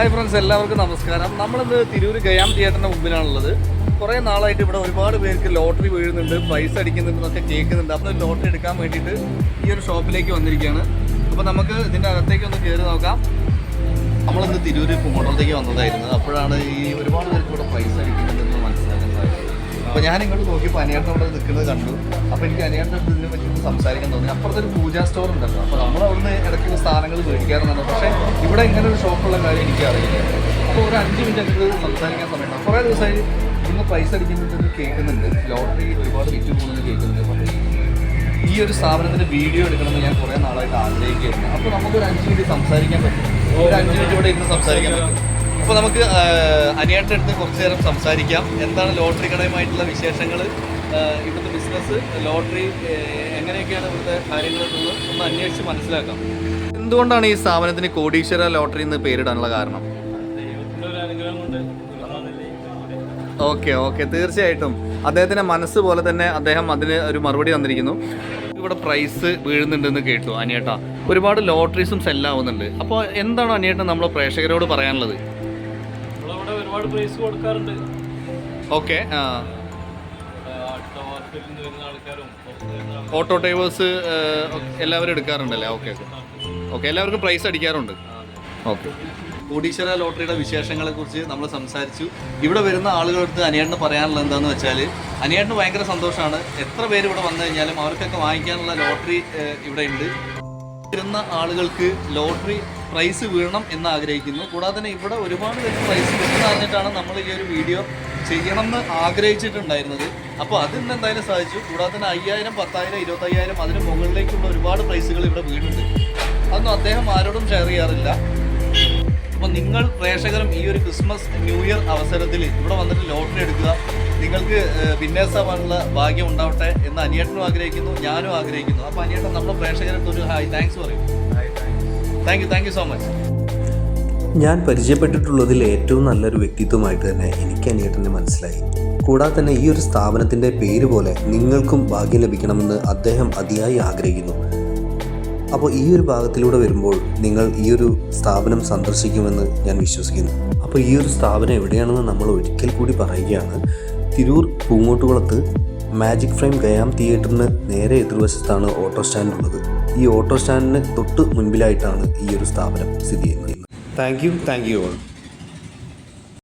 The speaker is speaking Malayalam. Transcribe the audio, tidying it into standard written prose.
ഹായ് ഫ്രണ്ട്സ്, എല്ലാവർക്കും നമസ്കാരം. നമ്മളിന്ന് തിരൂർ ഗയാം തിയേറ്ററിൻ്റെ മുമ്പിലാണുള്ളത്. കുറേ നാളായിട്ട് ഇവിടെ ഒരുപാട് പേർക്ക് ലോട്ടറി വീഴുന്നുണ്ട്, പ്രൈസ് അടിക്കുന്നുണ്ടെന്നൊക്കെ കേൾക്കുന്നുണ്ട്. അപ്പോൾ ലോട്ടറി എടുക്കാൻ വേണ്ടിയിട്ട് ഈ ഒരു ഷോപ്പിലേക്ക് വന്നിരിക്കുകയാണ്. അപ്പോൾ നമുക്ക് ഇതിൻ്റെ അകത്തേക്ക് ഒന്ന് കയറി നോക്കാം. നമ്മളിന്ന് തിരൂർ കുമ്മോട്ടത്തേക്ക് വന്നതായിരുന്നു. അപ്പോഴാണ് ഈ ഒരുപാട് പേർക്ക് ഇവിടെ പ്രൈസ് അടിക്കുന്നുണ്ടെന്ന് മനസ്സിലാക്കാൻ സാധിച്ചത്. അപ്പോൾ ഞാൻ ഇങ്ങോട്ട് നോക്കിയപ്പോൾ അനിയേട്ടൻ അവിടെ നിൽക്കുന്നത് കണ്ടു. അപ്പോൾ എനിക്ക് അനിയേട്ടൻ്റെ ഇതിനെ പറ്റി സംസാരിക്കാൻ തോന്നി. അപ്പുറത്തൊരു പൂജാ സ്റ്റോർ ഉണ്ടല്ലോ, അപ്പോൾ നമ്മൾ അവിടുന്ന് ഇടയ്ക്ക് സാധനങ്ങൾ മേടിക്കാറുണ്ട്. പക്ഷേ ഇവിടെ ഇങ്ങനെ ഒരു ഷോപ്പുള്ള കാര്യം എനിക്ക് അറിയില്ല. അപ്പോൾ ഒരു 5 മിനിറ്റ് അങ്ങോട്ട് സംസാരിക്കാൻ സമയമാണ്. കുറേ ദിവസമായി ഇന്ന് പ്രൈസ് അടിക്കുന്നുണ്ടെന്ന് കേൾക്കുന്നുണ്ട്, ലോട്ടറി ഒരുപാട് വിറ്റ് പോകുന്നത് കേൾക്കുന്നുണ്ട്. അപ്പോൾ ഈ ഒരു സ്ഥാപനത്തിൻ്റെ വീഡിയോ എടുക്കണമെന്ന് ഞാൻ കുറേ നാളായിട്ട് ആഗ്രഹിക്കുകയായിരുന്നു. അപ്പോൾ നമുക്കൊരു 5 മിനിറ്റ് സംസാരിക്കാൻ പറ്റും. ഒരു 5 മിനിറ്റ് ഇവിടെ ഇരുന്ന് സംസാരിക്കാൻ പറ്റും. അപ്പോൾ നമുക്ക് അനിയേട്ടൻ്റെ അടുത്ത് കുറച്ച് നേരം സംസാരിക്കാം. എന്താണ് ലോട്ടറി കടയുമായിട്ടുള്ള വിശേഷങ്ങൾ, ഇവിടുത്തെ ബിസിനസ്, ലോട്ടറി എങ്ങനെയൊക്കെയാണ് ഇവിടുത്തെ കാര്യങ്ങളെന്നുള്ളത് ഒന്ന് അന്വേഷിച്ച് മനസ്സിലാക്കാം. എന്തുകൊണ്ടാണ് ഈ സ്ഥാപനത്തിന് കോടീശ്വര ലോട്ടറി എന്ന് പേരിടാനുള്ള കാരണം? ഓക്കെ, തീർച്ചയായിട്ടും അദ്ദേഹത്തിൻ്റെ മനസ്സ് പോലെ തന്നെ അദ്ദേഹം അതിന് ഒരു മറുപടി തന്നിരിക്കുന്നു. ഇവിടെ പ്രൈസ് വീഴുന്നുണ്ടെന്ന് കേട്ടു അനിയേട്ടാ. ഒരുപാട് ലോട്ടറീസും സെല്ലാവുന്നുണ്ട്. അപ്പോൾ എന്താണ് അനിയേട്ടൻ നമ്മളെ പ്രേക്ഷകരോട് പറയാനുള്ളത്? ഒരുപാട് പ്രൈസ് കൊടുക്കാറുണ്ട്. ഓക്കെ, ഓട്ടോ ഡ്രൈവേഴ്സ് എല്ലാവരും എടുക്കാറുണ്ടല്ലേ? ഓക്കെ, എല്ലാവർക്കും പ്രൈസ് അടിക്കാറുണ്ട്. ഓക്കെ, കോടീശ്വര ലോട്ടറിയുടെ വിശേഷങ്ങളെക്കുറിച്ച് നമ്മൾ സംസാരിച്ചു. ഇവിടെ വരുന്ന ആളുകളടുത്ത് അനിയേട്ടന് പറയാനുള്ളത് എന്താണെന്ന് വെച്ചാൽ, അനിയേട്ടന് ഭയങ്കര സന്തോഷമാണ്. എത്ര പേര് ഇവിടെ വന്നു കഴിഞ്ഞാലും അവർക്കൊക്കെ വാങ്ങിക്കാനുള്ള ലോട്ടറി ഇവിടെ ഉണ്ട്. വരുന്ന ആളുകൾക്ക് ലോട്ടറി പ്രൈസ് വീഴണം എന്ന് ആഗ്രഹിക്കുന്നു. കൂടാതെ തന്നെ ഇവിടെ ഒരുപാട് പേർക്ക് പ്രൈസ് കിട്ടുന്ന അറിഞ്ഞിട്ടാണ് നമ്മൾ ഈ ഒരു വീഡിയോ ചെയ്യണം എന്ന് ആഗ്രഹിച്ചിട്ടുണ്ടായിരുന്നത്. അപ്പോൾ അതിന് എന്തായാലും സാധിച്ചു. കൂടാതെ തന്നെ 5000, 10,000, 25,000 അതിന് മുകളിലേക്കുള്ള ഒരുപാട് പ്രൈസുകൾ ഇവിടെ വീഴുന്നുണ്ട്. അതൊന്നും അദ്ദേഹം ആരോടും ഷെയർ ചെയ്യാറില്ല. അപ്പോൾ നിങ്ങൾ പ്രേക്ഷകരും ഈ ഒരു ക്രിസ്മസ് ന്യൂ ഇയർ അവസരത്തിൽ ഇവിടെ വന്നിട്ട് ലോട്ടറി എടുക്കുക. നിങ്ങൾക്ക് വിന്നേഴ്സ് ആവാനുള്ള ഭാഗ്യം ഉണ്ടാവട്ടെ എന്ന് അനിയേട്ടനും ആഗ്രഹിക്കുന്നു, ഞാനും ആഗ്രഹിക്കുന്നു. അപ്പോൾ അനിയേട്ടൻ നമ്മുടെ പ്രേക്ഷകർക്ക് ഒരു ഹായ് താങ്ക്സ് പറയും. Thank you so much. ഞാൻ പരിചയപ്പെട്ടിട്ടുള്ളതിൽ ഏറ്റവും നല്ലൊരു വ്യക്തിത്വമായിട്ട് തന്നെ എനിക്ക് അനിയേട്ടനെ മനസ്സിലായി. കൂടാതെ തന്നെ ഈ ഒരു സ്ഥാപനത്തിൻ്റെ പേര് പോലെ നിങ്ങൾക്കും ഭാഗ്യം ലഭിക്കണമെന്ന് അദ്ദേഹം അതിയായി ആഗ്രഹിക്കുന്നു. അപ്പോൾ ഈ ഒരു ഭാഗത്തിലൂടെ വരുമ്പോൾ നിങ്ങൾ ഈ ഒരു സ്ഥാപനം സന്ദർശിക്കുമെന്ന് ഞാൻ വിശ്വസിക്കുന്നു. അപ്പോൾ ഈ ഒരു സ്ഥാപനം എവിടെയാണെന്ന് നമ്മൾ ഒരിക്കൽ കൂടി പറയുകയാണ്. തിരൂർ പൂങ്ങോട്ടുകുളത്ത് മാജിക് ഫ്രെയിം ഗയാം തിയേറ്ററിന് നേരെ എതിർവശത്താണ് ഓട്ടോ സ്റ്റാൻഡ് ഉള്ളത്. ഈ ഓട്ടോ സ്റ്റാൻഡിന് തൊട്ട് മുൻപിലായിട്ടാണ് ഈ ഒരു സ്ഥാപനം സ്ഥിതി ചെയ്യുന്നത്. Thank you all.